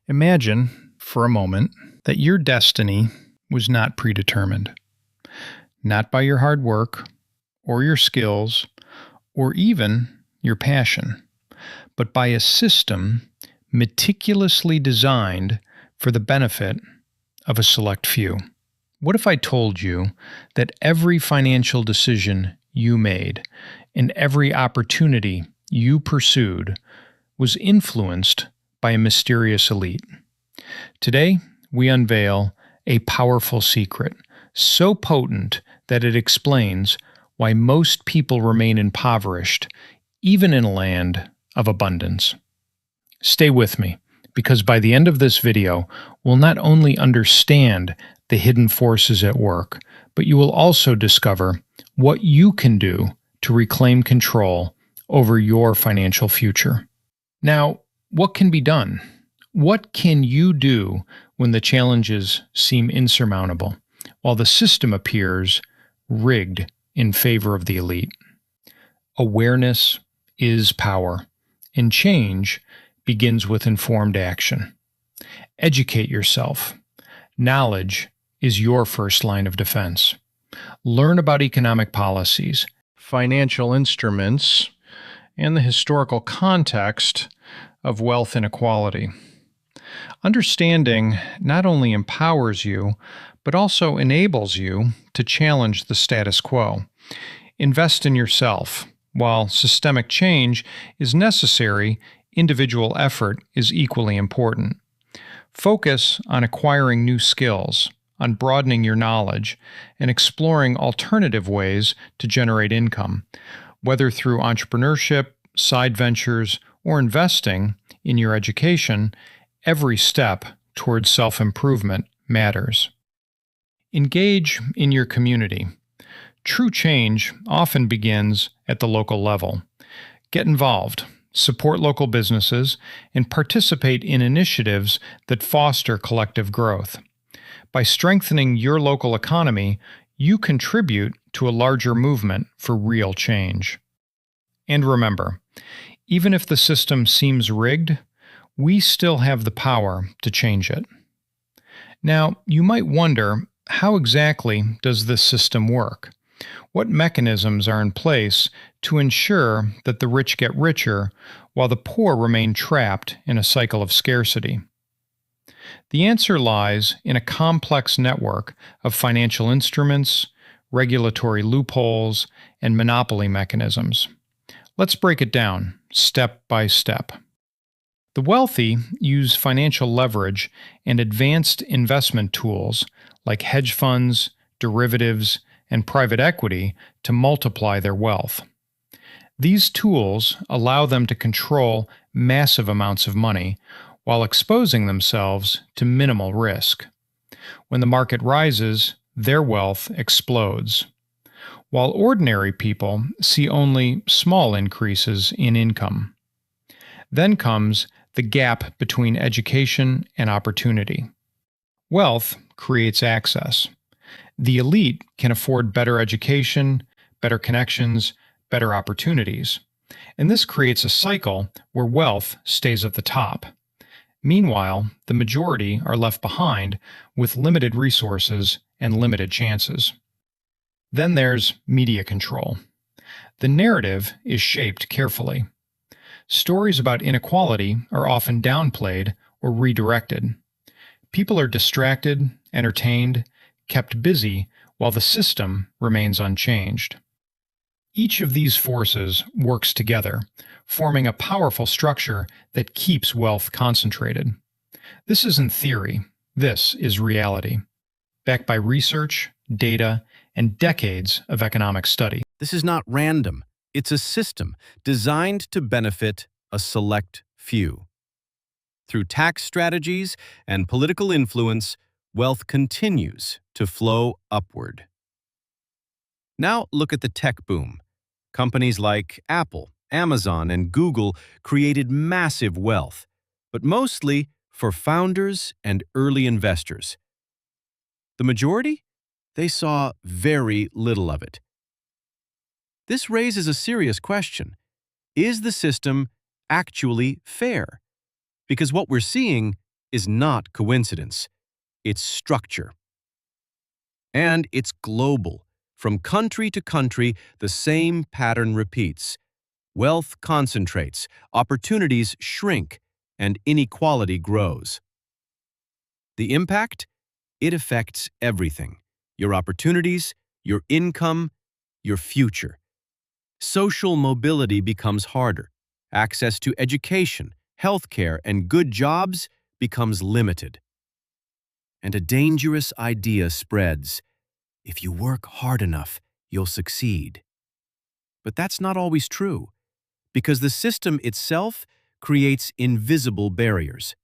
Imagine, for a moment, that your destiny was not predetermined, not by your hard work, or your skills, or even your passion, but by a system meticulously designed for the benefit of a select few. What if I told you that every financial decision you made and every opportunity you pursued was influenced by a mysterious elite? Today, we unveil a powerful secret, so potent that it explains why most people remain impoverished, even in a land of abundance. Stay with me, because by the end of this video, we'll not only understand the hidden forces at work, but you will also discover what you can do to reclaim control over your financial future. Now, what can be done? What can you do when the challenges seem insurmountable, while the system appears rigged in favor of the elite? Awareness is power, and change begins with informed action. Educate yourself. Knowledge is your first line of defense. Learn about economic policies, financial instruments, and the historical context of wealth inequality. Understanding not only empowers you, but also enables you to challenge the status quo. Invest in yourself. While systemic change is necessary, individual effort is equally important. Focus on acquiring new skills, on broadening your knowledge, and exploring alternative ways to generate income, whether through entrepreneurship, side ventures, or investing in your education. Every step towards self-improvement matters. Engage in your community. True change often begins at the local level. Get involved, support local businesses, and participate in initiatives that foster collective growth. By strengthening your local economy, you contribute to a larger movement for real change. And remember, even if the system seems rigged, we still have the power to change it. Now, you might wonder, how exactly does this system work? What mechanisms are in place to ensure that the rich get richer while the poor remain trapped in a cycle of scarcity? The answer lies in a complex network of financial instruments, regulatory loopholes, and monopoly mechanisms. Let's break it down, step by step. The wealthy use financial leverage and advanced investment tools like hedge funds, derivatives, and private equity to multiply their wealth. These tools allow them to control massive amounts of money while exposing themselves to minimal risk. When the market rises, their wealth explodes, while ordinary people see only small increases in income. Then comes the gap between education and opportunity. Wealth creates access. The elite can afford better education, better connections, better opportunities. And this creates a cycle where wealth stays at the top. Meanwhile, the majority are left behind with limited resources and limited chances. Then there's media control. The narrative is shaped carefully. Stories about inequality are often downplayed or redirected. People are distracted, entertained, kept busy, while the system remains unchanged. Each of these forces works together, forming a powerful structure that keeps wealth concentrated. This isn't theory, this is reality, backed by research, data, and decades of economic study. This is not random. It's a system designed to benefit a select few. Through tax strategies and political influence, wealth continues to flow upward. Now look at the tech boom. Companies like Apple, Amazon, and Google created massive wealth, but mostly for founders and early investors. The majority? They saw very little of it. This raises a serious question. Is the system actually fair? Because what we're seeing is not coincidence, it's structure. And it's global. From country to country, the same pattern repeats. Wealth concentrates, opportunities shrink, and inequality grows. The impact? It affects everything: your opportunities, your income, your future. Social mobility becomes harder. Access to education, healthcare, and good jobs becomes limited. And a dangerous idea spreads: if you work hard enough, you'll succeed. But that's not always true, because the system itself creates invisible barriers.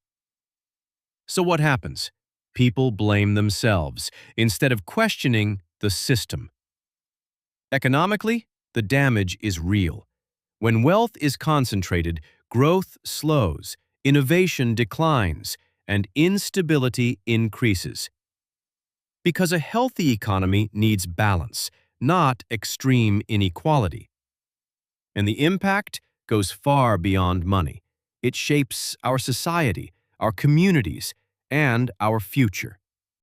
So what happens? People blame themselves instead of questioning the system. Economically, the damage is real. When wealth is concentrated, growth slows, innovation declines, and instability increases. Because a healthy economy needs balance, not extreme inequality. And the impact goes far beyond money. It shapes our society, our communities, and our future.